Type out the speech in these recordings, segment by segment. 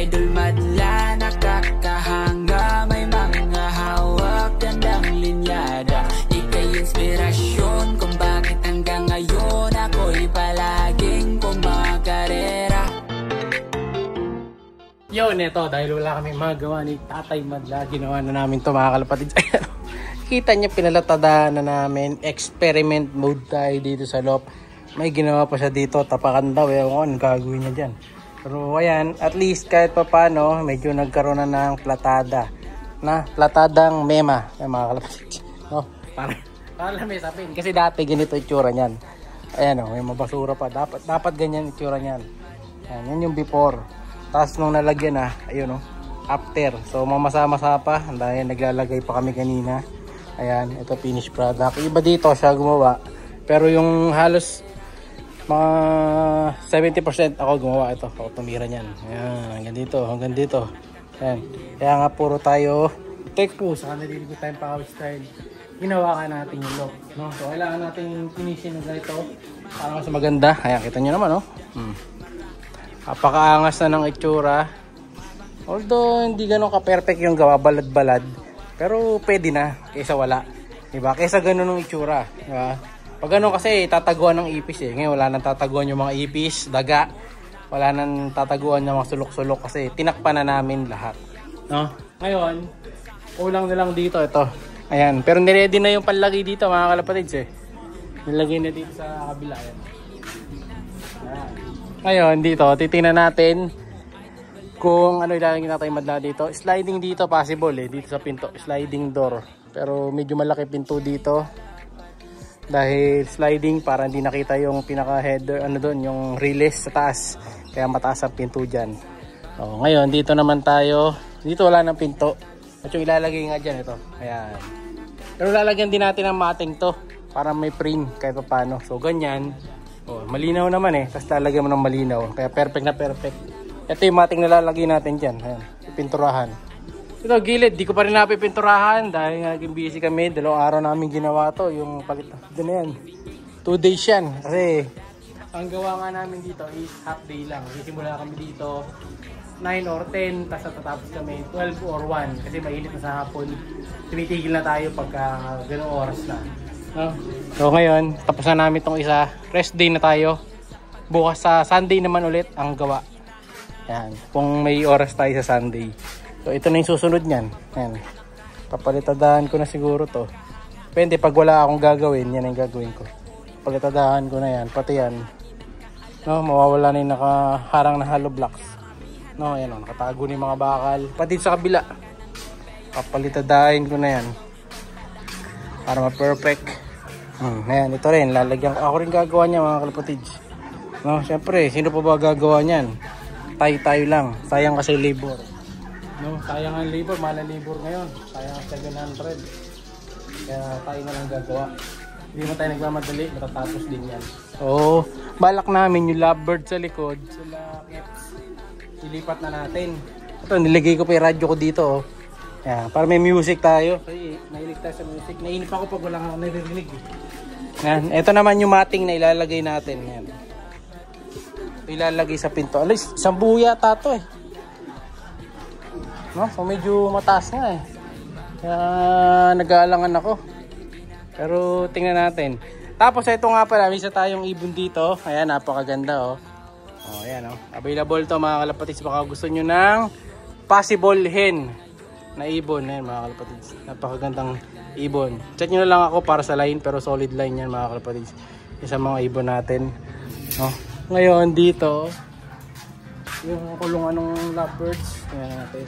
idol madla, nakakahanga, may mga hawak, gandang linyada. Ika'y inspirasyon kung bakit hanggang ngayon ako'y palaging pumakarera. Yun, ito, dahil wala kami magawa ni Tatay Madla, ginawa na namin ito mga kalapatid. Kita niya, pinalatadaan na namin, experiment mode tayo dito sa loob. May ginawa pa siya dito, tapakan daw, ewan ko, gagawin niya dyan. Pero ayan, at least kahit pa paano, medyo nagkaroon na ng platada. Platadang mema, mga kalapatid. No? Para lang may sapin, kasi dati ganito itsura niyan. Ayan o, may mabasura pa, dapat ganyan itsura niyan. Ayan, yun yung before. Tapos nung nalagyan na, ayun o, after. So mamasa-masa pa, dahil naglalagay pa kami kanina. Ayan, ito finished product. Iba dito siya gumawa. Pero yung halos mga 70% ako gumawa. Ito, ako tumira niyan. Ayan, hanggang dito. Ayan. Kaya nga puro tayo take po. Saka naliligo tayong power style. Ginawa ka natin yung look. No? So kailangan natin finishin ng ganito. Para mas maganda. Ayan, kita nyo naman, no? Napakaangas na ng itsura. Although hindi ganun ka-perfect yung gawa, balad-balad. Pero pwede na kaysa wala. Diba? Kaysa ganun ng itsura. Diba? Pag ganun kasi tataguan ng ipis eh. Ngayon wala nang tataguan yung mga ipis, daga. Wala nang tataguan yung mga sulok-sulok kasi tinakpan na namin lahat. No? Ngayon, kulang na lang dito ito. Ayan. Pero niready na yung panlagay dito mga kalapatids eh. Nilagay na dito sa kabila. Ayan. Ayan. Ngayon dito, titingnan natin kung ano ilalagay natin madla dito. Sliding dito possible eh, dito sa pinto, sliding door. Pero medyo malaki pinto dito. Dahil sliding para hindi nakita yung pinaka header, ano doon, yung release sa taas. Kaya mataas ang pinto diyan. So, ngayon dito naman tayo. Dito wala nang pinto. At yung ilalagay nga diyan ito. Ayan. Pero lalagyan din natin ng mating to para may frame kahit paano. So ganyan. Oh, malinaw naman eh. Tapos lalagyan mo ng malinaw. Kaya perfect na perfect. Ito yung mating nalalagay natin dyan. Ayan, pinturahan. Ito gilid, di ko pa rin napipinturahan dahil naging busy kami. 2 araw namin ginawa to. Yung palit doon na yan. 2 days yan. Kasi ang gawa nga namin dito is half day lang. Sisimula kami dito 9 or 10. Tapos tatapos kami 12 or 1. Kasi mainit na sa hapon. Tumitigil na tayo pagka gano'ng oras na. No? So ngayon, tapos na namin itong isa. Rest day na tayo. Bukas sa Sunday naman ulit ang gawa. Yan, kung may oras tayo sa Sunday. So ito na yung susunod niyan. Yan. Papalitadahan ko na siguro to. Depende pag wala akong gagawin, yan ang gagawin ko. Papalitadahan ko na yan, pati yan. No, mawawala na yung nakaharang na hollow blocks. No, ayan o, nakatago na yung mga bakal. Pati sa kabila. Papalitadahin ko na yan. Para ma-perfect. Ayan, ito rin, lalagyan ko. Ako rin gagawa niya mga kalapatids. No, syempre, sino pa ba gagawa niyan? Tayo lang. Sayang kasi labor. No, sayang ang labor, mahal ang labor ngayon. Sayang ang 700. Kaya tayo na lang gagawa. Hindi mo tayo nagmamadali, matatapos din yan. So, balak namin yung lovebird sa likod, sila ilipat na natin. Ito, nilagay ko pa yung radyo ko dito. Oh. Yan, para may music tayo. Kasi nahilig tayo sa music. Nainip ako pag wala kang naririnig. Yan, ito naman yung mating na ilalagay natin. Yan. Ilalagay sa pinto. Alis, isang buo yata ito eh. No? So medyo mataas nga eh. Kaya nag-aalangan ako. Pero tingnan natin. Tapos ito nga pala, may isa tayong ibon dito. Ayan, napakaganda oh. Oh, ayan oh. Available to mga kalapatids. Baka gusto nyo ng possible hen na ibon. Ayan mga kalapatids. Napakagandang ibon. Chat nyo na lang ako para sa line, pero solid line yan mga kalapatids. Isa mga ibon natin. Oh. Ngayon dito yung kulungan ng lovebirds. Ayan natin.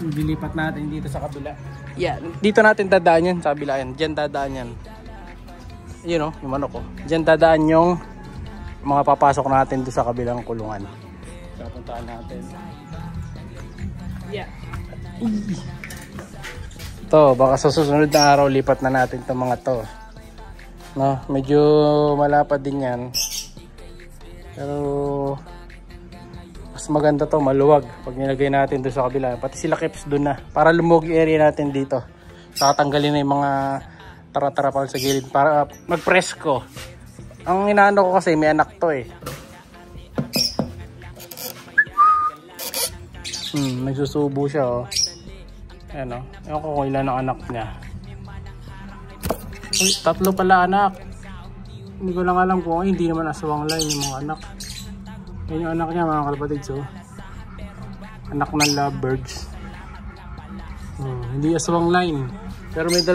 Dilipat natin dito sa kabila. Yan. Dito natin dadaan yan sa kabila yan. Diyan dadaan yan. Yun o, yung manok ko. Diyan dadaan yung mga papasok natin doon sa kabilang kulungan. Papuntaan natin. Yeah. Ito, baka sa susunod na araw lipat na natin itong mga to. No, medyo malapad din yan. Pero mas maganda to, maluwag pag nilagay natin doon sa kabila. Pati sila keps doon na para lumog yung area natin dito. Saka tanggalin na yung mga tara-tarapal sa gilid para magpresko. Ang inaano ko kasi may anak to eh. Nagsusubo siya oh. Ayan oh. Ewan ko kung ilan ang anak niya. Uy, 3 pala anak. Hindi ko lang alam kung hindi naman aswang line yung mga anak. Yan yung anak niya mga kalapatid. So, anak ng lovebirds. Hindi aswang line. Pero may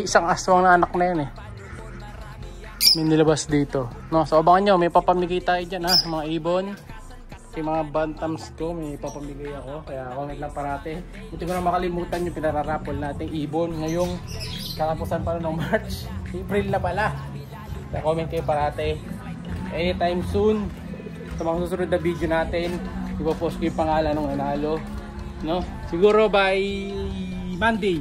isang aswang na anak na yun eh. May nilabas dito. No, so abangan nyo, may papamigay tayo dyan ha, mga ibon. Yung mga bantams ko, may papamigay ako. Kaya comment lang parate. Buti ko na makalimutan yung pinararapol nating ibon. Ngayong kakapusan pa ng March. April na pala. Kaya comment kayo parate. Anytime soon, sa mga susunod na video natin, ipopost ko yung pangalan ng nanalo. No? Siguro by Monday,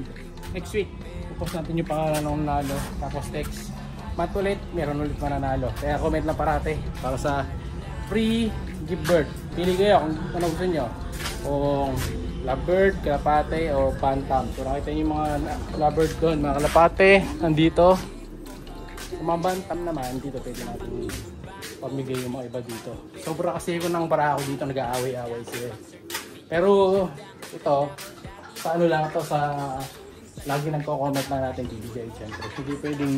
next week, ipopost natin yung pangalan ng nanalo. Tapos next month ulit, meron ulit mananalo. Kaya comment lang parate para sa free gift bird. Pili kayo kung ano gusto nyo. Kung lovebird, kalapate o bantam. So nakita nyo yung mga lovebird doon, mga kalapate nandito. Kung mga bantam naman, dito pwede natin pamigay yung mga iba dito. Sobra kasi ko nang para ako dito nag-aaway-aaway sila. Pero ito, sa ano lang to, sa lagi nagko-comment na natin bibigay siyempre. Hindi pwedeng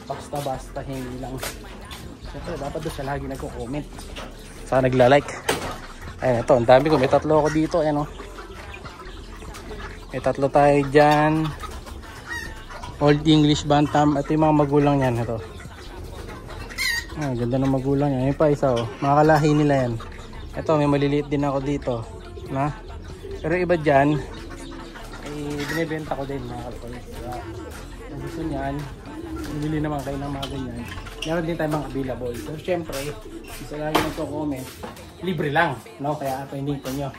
basta-basta, hindi lang. Siyempre dapat doon siya lagi nagko-comment. Saka nagla-like. Ayan ito, ang dami ko. May 3 ako dito. Ayan o. May 3 tayo dyan. Old English Bantam. Ito yung mga magulang yan. Ito. Ah, ganda ng magulang yan. Yung pa isa o. Mga kalahi nila yan. Ito, may maliliit din ako dito. Na? Pero iba dyan, binibenta ko din mga kalapatid. Kung gusto nyan, bumili naman kayo ng mga ganyan. Meron din tayo mga available. So syempre, isa lagi nagko-comment, libre lang, no? Kaya pending po nyo.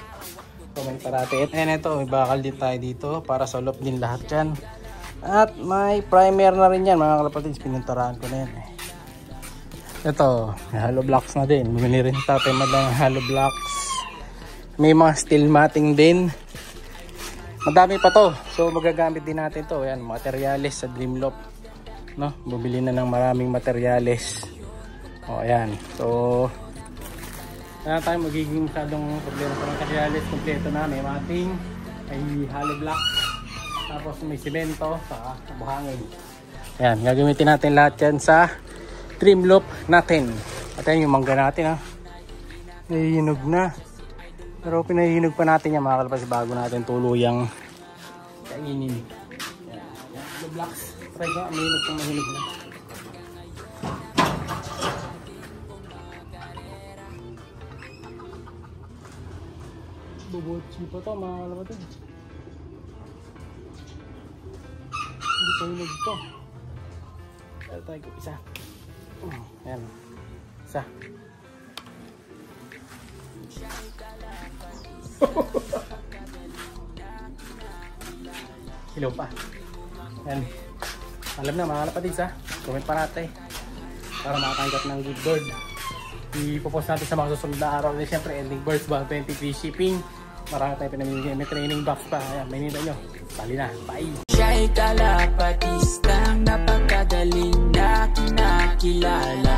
Comment parati. And ito, may bakal din tayo dito para solop din lahat yan. At may primer na rin yan mga kalapatid. Pinuntaraan ko na yan eh. Ito, may hollow blocks na din. Bumili rin tatay madlang hollow blocks. May mga steel matting din. Madami pa to. So magagamit din natin to. Ayan, materials sa Dreamloft. No? Bumili na ng maraming materials. O ayan. So wala tayong magiging masyadong problema sa materials. Kompleto na. May matting, may hollow block, tapos may semento sa buhangin. Ayan, gagamitin natin lahat yan sa Dreamloft natin. At ayan yung mangga natin ha. Nahihinog na. Pero pinahihinog pa natin yan mga kalapatid bago natin tuluyang kainin. Ayan. Ayan. Blocks. Try ko. Mahinog kung mahinog na. Bubotsi pa to mga kalapatid. Hindi pa hinog to. Kaya tayo ko isa. Ayan. Isa. Hello pa. Ayan. Alam na mga kalapatid ha. Comment pa natin para makatanggap ng gift bird. Ipopost natin sa mga susunod na araw. And syempre ending birds ba 20 free shipping. Marami tayong pinamimigay. May training box pa. Ayan, may nila nyo. Bali na. Bye! Siya'y kalapatistang napakagaling na kinakilala.